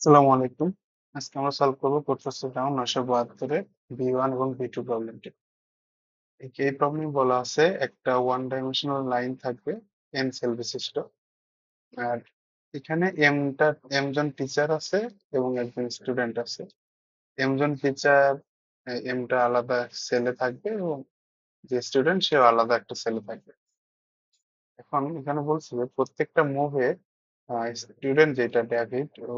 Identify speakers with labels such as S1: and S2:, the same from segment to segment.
S1: আসসালামু আলাইকুম। আজকে আমরা সলভ করব কোড ফোরসেস রাউন্ড 972 এর V1 এবং V2 প্রবলেমটি। এই প্রবলেম বলা আছে একটা ওয়ান ডাইমেনশনাল লাইন থাকবে n সেল বিশিষ্ট। আর এখানে m জন টিচার আছে এবং একজন স্টুডেন্ট আছে। m জন টিচার m টা আলাদা সেলে থাকবে এবং যে স্টুডেন্ট সেও আলাদা একটা সেলে থাকবে। এখন এখানে বলছে যে প্রত্যেকটা মুভে স্টুডেন্ট যেটা ডেভিড ও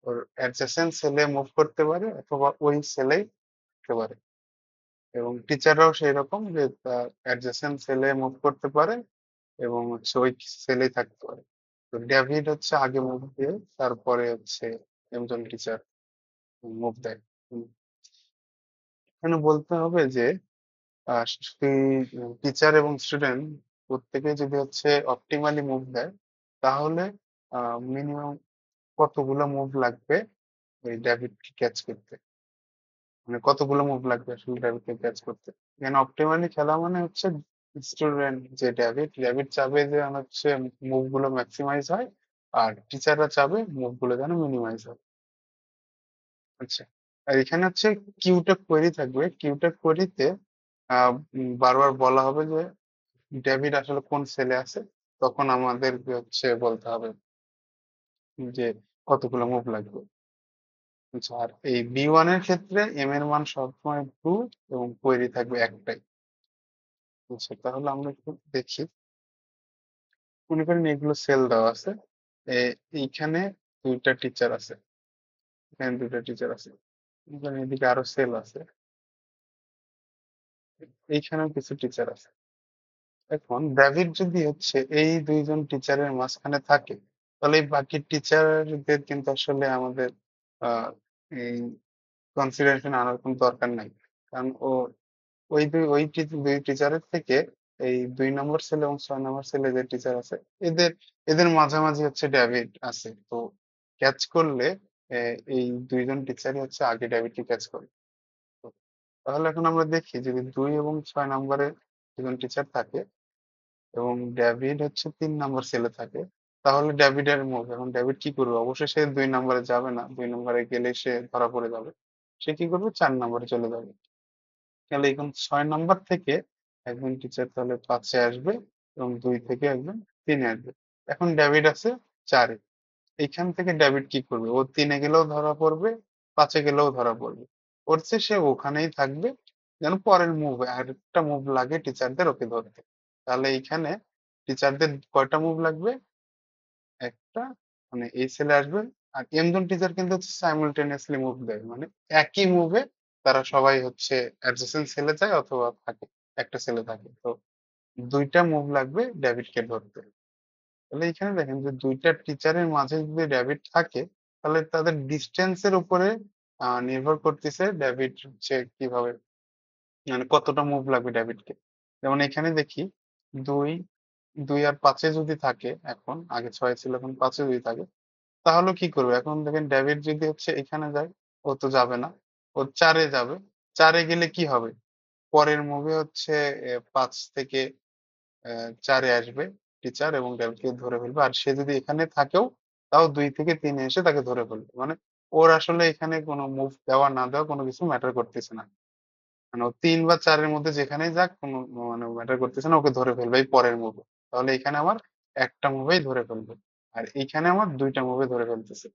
S1: ওর অ্যাডজেসেন্ট সেলে মুভ করতে পারে অথবা ওই সেলেই থাকতে পারে এবং টিচাররাও সেই রকম যে তার অ্যাডজেসেন্ট সেলে মুভ করতে পারে এবং হচ্ছে ওই সেলেই থাকতে পারে। তো ডেভিড হচ্ছে আগে মুভ দিয়ে তারপরে হচ্ছে একজন টিচার মুভ দেয়। হুম, এখানে বলতে হবে যে সেই টিচার এবং স্টুডেন্ট প্রত্যেকে যদি হচ্ছে অপটিমালি মুভ দেয় তাহলে মিনিমাম কতগুলো মুভ লাগবে ওই ডেভিডকে ক্যাচ করতে, মানে কতগুলো মুভ লাগবে আসলে ডেভিডকে ক্যাচ করতে। এখানে অপটিমালি খেলা মানে হচ্ছে স্টুডেন্ট যে ডেভিড চাবে যে হচ্ছে মুভ গুলো ম্যাক্সিমাইজ হয় আর টিচাররা চাবে মুভ গুলো যেন মিনিমাইজ হয়। আচ্ছা, আর এখানে হচ্ছে কিউটা কোয়েরি থাকবে, কিউটা কোয়েরিতে বারবার বলা হবে যে ডেভিড আসলে কোন সেলে আছে, তখন আমাদেরকে হচ্ছে বলতে হবে যে কতগুলো মুভ লাগবে। আচ্ছা, আর এই বি ওয়ান এর ক্ষেত্রে এম এর মান সবসময় টু এবং কোয়েরি থাকবে একটাই। আচ্ছা, তাহলে আমরা একটু দেখি। মনে করেন এগুলো সেল দেওয়া আছে, এইখানে দুইটা টিচার আছে, এখানে দুইটা টিচার আছে, মনে করেন এদিকে আরো সেল আছে, এইখানেও কিছু টিচার আছে। এখন ডেভিড যদি হচ্ছে এই দুইজন টিচারের মাঝখানে থাকে তাহলে এই বাকি টিচারদের কিন্তু আসলে আমাদের আহ এই কনসিডারেশন আনার কোনো দরকার নাই, কারণ দুই টিচারের থেকে এই 2 নম্বর সেল এবং 6 নম্বর সেলে যে টিচার আছে এদের এদের মাঝামাঝি হচ্ছে ডেভিড আছে। তো ক্যাচ করলে এই দুইজন টিচারই হচ্ছে আগে ডেভিডকে ক্যাচ করে। তো তাহলে এখন আমরা দেখি যদি 2 এবং 6 নম্বরে দুজন টিচার থাকে এবং ডেভিড হচ্ছে 3 নম্বর সেলে থাকে, তাহলে ডেভিডের মুভ, এখন ডেভিড কি করবে? অবশ্যই সে 2 নম্বরে যাবে না, 2 নম্বরে গেলে সে ধরা পড়ে যাবে। সে কি করবে? 4 নম্বরে চলে যাবে। তাহলে এখন 6 নম্বর থেকে একজন টিচার তাহলে 5-এ আসবে এবং 2 থেকে একজন 3-এ আসবে। এখন ডেভিড আছে 4-এ। এইখান থেকে ডেভিড কি করবে? ও 3-এ গেলেও ধরা পড়বে, 5-এ গেলেও ধরা পড়বে। ওর চেয়ে সে ওখানেই থাকবে যেন পরের মুভে আরেকটা মুভ লাগে টিচারদের ওকে ধরতে। তাহলে এইখানে টিচারদের কয়টা মুভ লাগবে? একটা, মানে এই ছেলে আসবে। আর এমজন টিচার কিন্তু হচ্ছে সাইমultaneously মুভ দেয়, মানে একই মুভে তারা সবাই হচ্ছে অ্যাডজেসেন্ট সেলে যায় অথবা থাকে, একটা সেলে থাকে। তো দুইটা মুভ লাগবে ডেভিডকে ধরতে। তাহলে এখানে দেখেন যে দুইটা টিচারের মাঝে যদি ডেভিড থাকে তাহলে তাদের ডিস্টেন্সের উপরে নির্ভর করতেছে ডেভিড হচ্ছে কিভাবে, মানে কতটা মুভ লাগবে ডেভিডকে। যেমন এখানে দেখি দুই 2 আর 5-এ যদি থাকে, এখন আগে 6 ছিল এখন 5-এ যদি থাকে তাহলে কি করবে? এখন দেখেন ডেভিড যদি হচ্ছে এখানে যায়, ও তো যাবে না, ও 4-এ যাবে। 4-এ গেলে কি হবে? পরের মুভে হচ্ছে 5 থেকে 4-এ আসবে টিচার এবং ডেভিডকে ধরে ফেলবে। আর সে যদি এখানে থাকেও তাও 2 থেকে 3-এ এসে তাকে ধরে ফেলবে। মানে ওর আসলে এখানে কোনো মুভ দেওয়া না দেওয়া কোনো কিছু ম্যাটার করতেছে না। মানে ও 3 বা 4-এর মধ্যে যেখানেই যাক কোনো মানে ম্যাটার করতেছে না, ওকে ধরে ফেলবে এই পরের মুভে। তাহলে এখানে আমার একটা মুভেই ধরে ফেলবে। আর এইখানে আমার 2টা মুভে ধরে ফেলতেছে।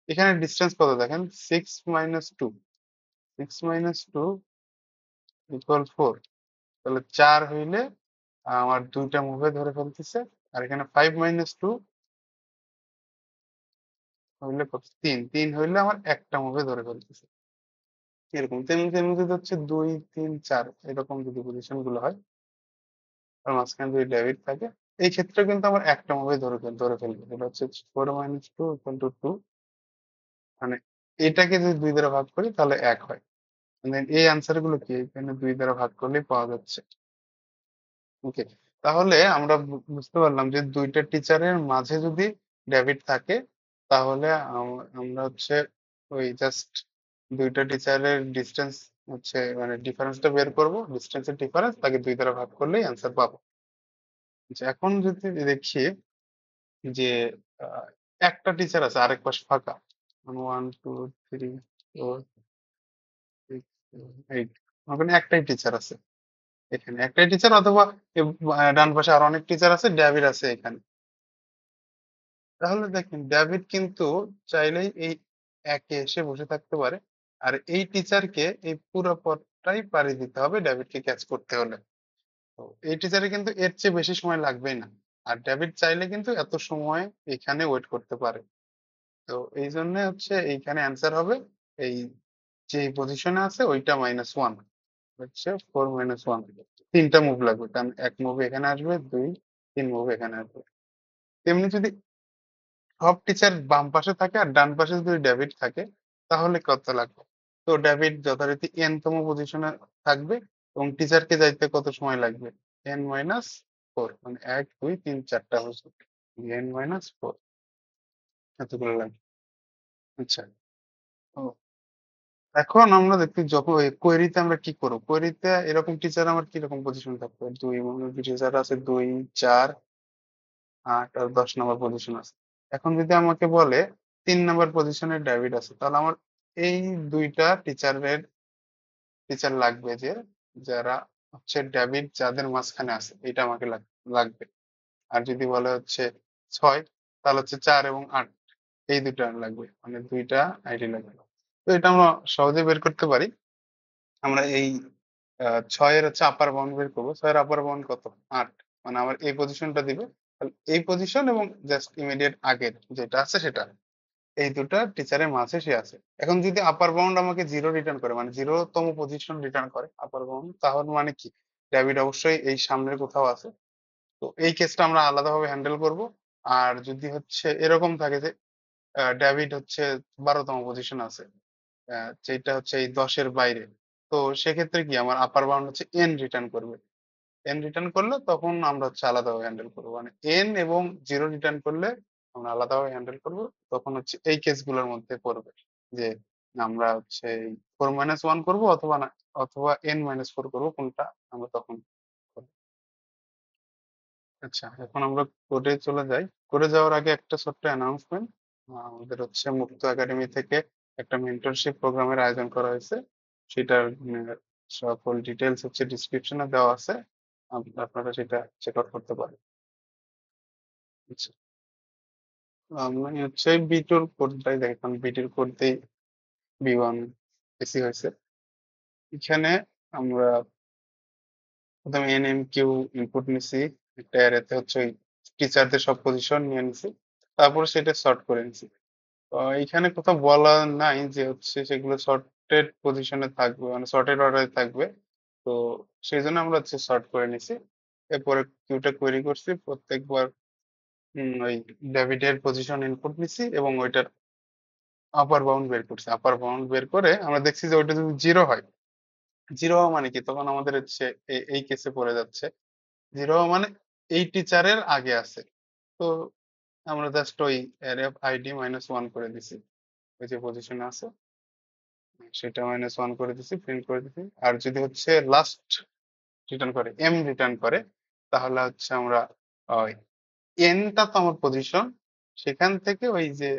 S1: এখানে ডিসটেন্স কত দেখেন? 6 - 2, 6 - 2 ইকুয়াল 4। তাহলে 4 হইলে আমার 2টা মুভে ধরে ফেলতেছে। আর এখানে 5 - 2 হইলে কত? 3, 3 হইলে আমার একটা মুভে ধরে ফেলতেছে। এরকম তেমনি তেমনি যদি হচ্ছে 2, 3, 4 এরকম যদি পজিশন গুলো হয় আর মাঝখানে যদি ডেভিড থাকে, এই ক্ষেত্রে কিন্তু আমার একটা মুভে ধরে ফেলবে। এটা হচ্ছে 4 - 2 ইকুয়াল টু 2। মানে এটাকে যদি 2 দ্বারা ভাগ করি তাহলে 1 হয়। মানে এই অ্যান্সার গুলো কি এখানে 2 দ্বারা ভাগ করলেই পাওয়া যাচ্ছে। ওকে, তাহলে আমরা বুঝতে পারলাম যে দুইটা টিচারের মাঝে যদি ডেভিড থাকে তাহলে আমরা হচ্ছে ওই জাস্ট দুইটা টিচারের ডিস্টেন্স হচ্ছে মানে ডিফারেন্সটা বের করব, ডিস্টেন্সের ডিফারেন্স তাকে 2 দ্বারা ভাগ করলেই অ্যান্সার পাবো। আচ্ছা, এখন যদি দেখি যে আহ, একটা টিচার আছে আরেক পাশ ফাঁকা, 1 2 3 4 6 7 8 ওখানে একটাই টিচার আছে এখানে একটাই টিচার অথবা ডান পাশে আরো অনেক টিচার আছে ডেভিড আছে এখানে তাহলে দেখেন ডেভিড কিন্তু চাইলেই এই একে এসে বসে থাকতে পারে আর এই টিচারকে এই পুরো পথটাই পাড়ি দিতে হবে ডেভিডকে ক্যাচ করতে হলে তো এই টিচারে কিন্তু এর চেয়ে বেশি সময় লাগবেই না আর ডেভিড চাইলে কিন্তু এত সময় এখানে ওয়েট করতে পারে তো এই জন্য হচ্ছে এইখানে অ্যান্সার হবে এই যে পজিশনে আছে ওইটা -1 হচ্ছে 4 - 1 তিনটা মুভ লাগবে কারণ এক মুভ এখানে আসবে দুই তিন মুভ এখানে আসবে তেমনি যদি সব টিচার বাম পাশে থাকে আর ডান পাশে যদি ডেভিড থাকে তাহলে কত লাগবে তো ডেভিড যথারীতি এন তম পজিশনে থাকবে এবং টিচারকে যাইতে কত সময় লাগবে n-4 মানে 1 2 3 4টা হচ্ছে n-4 এতগুলো লাগবে আচ্ছা ও এখন আমরা দেখি যখন কোয়েরিতে আমরা কি করবো কোয়েরিতে এরকম টিচার আমার কিরকম পজিশন থাকবে দুই টিচার আছে 2 4 8 আর 10 নম্বর পজিশন আছে এখন যদি আমাকে বলে 3 নম্বর পজিশনে ডেভিড আছে তাহলে আমার এই দুইটা টিচার লাগবে যে যারা হচ্ছে ডেভিড যাদের মাঝখানে আছে এটা আমাকে লাগবে আর যদি বলে হচ্ছে 6 তাহলে হচ্ছে 4 এবং 8 এই দুইটা লাগবে মানে দুইটা আইডি লাগবে তো এটা আমরা সহজে বের করতে পারি আমরা এই 6 এর হচ্ছে আপার বাউন্ড বের করবো 6 এর আপার বাউন্ড কত 8 মানে আমার এই পজিশনটা দিবে তাহলে এই পজিশন এবং জাস্ট ইমিডিয়েট আগের যেটা আছে সেটা এই দুটা টিচারের মাঝে সে আছে এখন যদি আপার বাউন্ড আমাকে 0 রিটার্ন করে মানে 0 তম পজিশন রিটার্ন করে আপার বাউন্ড তাহলে মানে কি ডেভিড অবশ্যই এই সামনের কোথাও আছে তো এই কেসটা আমরা আলাদাভাবে হ্যান্ডেল করব আর যদি হচ্ছে এরকম থাকে যে ডেভিড হচ্ছে 12তম পজিশন আছে যেটা হচ্ছে এই 10-এর বাইরে তো সেক্ষেত্রে কি আমার আপার বাউন্ড হচ্ছে এন রিটার্ন করবে এন রিটার্ন করলে তখন আমরা হচ্ছে আলাদাভাবে হ্যান্ডেল করবো মানে এন এবং 0 রিটার্ন করলে আমরা আলাদাভাবে হ্যান্ডেল করব তখন হচ্ছে এই কেসগুলোর মধ্যে পড়বে যে আমরা হচ্ছে 4-1 করবো অথবা না অথবা n-4 করবো কোনটা আমরা তখন করবো। আচ্ছা এখন আমরা কোডে চলে যাই কোডে যাওয়ার আগে একটা ছোট্ট অ্যানাউন্সমেন্ট আমাদের হচ্ছে মুক্ত একাডেমি থেকে একটা মেন্টরশিপ প্রোগ্রামের আয়োজন করা হয়েছে সেটার সকল ডিটেলস হচ্ছে ডিসক্রিপশনে দেওয়া আছে আপনারা সেটা চেক আউট করতে পারেন আচ্ছা আমি হচ্ছে বিটুর কোডটাই দেখলাম বিটির কোড দিয়ে বি1 এসি হয়েছে এখানে আমরা প্রথমে এনএমকিউ ইনপুট নিছি একটা অ্যারেতে হচ্ছে ওই টিচারদের সব পজিশন নিয়ে নিছি তারপর সেটা সর্ট করে নিছি তো এখানে কোথাও বলা নাই যে হচ্ছে সেগুলো সর্টেড পজিশনে থাকবে মানে সর্টেড অর্ডারে থাকবে তো সেই জন্য আমরা হচ্ছে সর্ট করে নিছি এরপরে কিউটা কোয়েরি করছি প্রত্যেকবার ওই ডেভিডের পজিশন ইনপুট নিছি এবং ওইটার আপার বাউন্ড বের করছি আপার বাউন্ড বের করে আমরা দেখছি যে ওইটা যদি 0 হয় 0 হওয়া মানে কি তখন আমাদের হচ্ছে এই কেসে পড়ে যাচ্ছে 0 হওয়া মানে এই টিচারের আগে আছে তো আমরা জাস্ট ওই অ্যারে অফ আইডি -1 করে দিছি ওই যে পজিশনে আছে সেটা -1 করে দিছি প্রিন্ট করে দিছি আর যদি হচ্ছে লাস্ট রিটার্ন করে এম রিটার্ন করে তাহলে হচ্ছে আমরা ওই এনটা তো আমার পজিশন সেখান থেকে ওই যে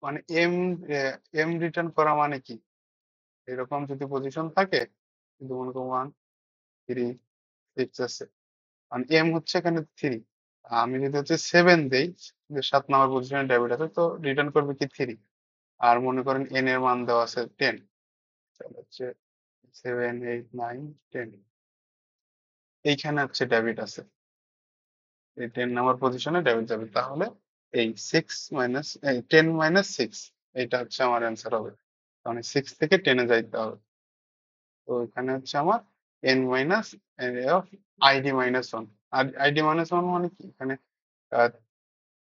S1: মানে এম রিটার্ন করা মানে কি এরকম যদি পজিশন থাকে কিন্তু মনে করো 1 3 6 আছে মানে এম হচ্ছে এখানে 3 আমি যদি হচ্ছে 7 দেই যে 7 নম্বর পজিশনে ডেবিট আছে তো রিটার্ন করবে কি 3 আর মনে করেন এন এর মান দেওয়া আছে 10 তাহলে হচ্ছে 7 8 9 10 এইখানে হচ্ছে ডেবিট আছে এই 10 নাম্বার পজিশনে ডেবিট যাবে তাহলে এই 10 - 6 এটা হচ্ছে আমার অ্যান্সার হবে মানে 6 থেকে 10 এ যাইতে হবে তো এখানে হচ্ছে আমার n মাইনাস অফ আইডি -1 আর আইডি -1 মানে কি এখানে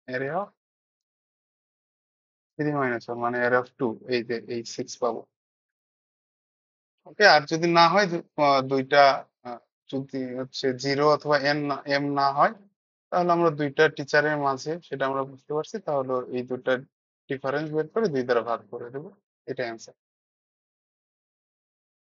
S1: অ্যারে অফ 3 - 1 মানে অ্যারে অফ 2 এই যে এই 6 পাবো ওকে আর যদি না হয় দুইটা যদি হচ্ছে 0 অথবা এম না হয় তাহলে আমরা দুইটা টিচারের মাঝে সেটা আমরা বুঝতে পারছি তাহলে এই দুটার ডিফারেন্স বের করে 2 দ্বারা ভাগ করে দেবো এটা অ্যান্সার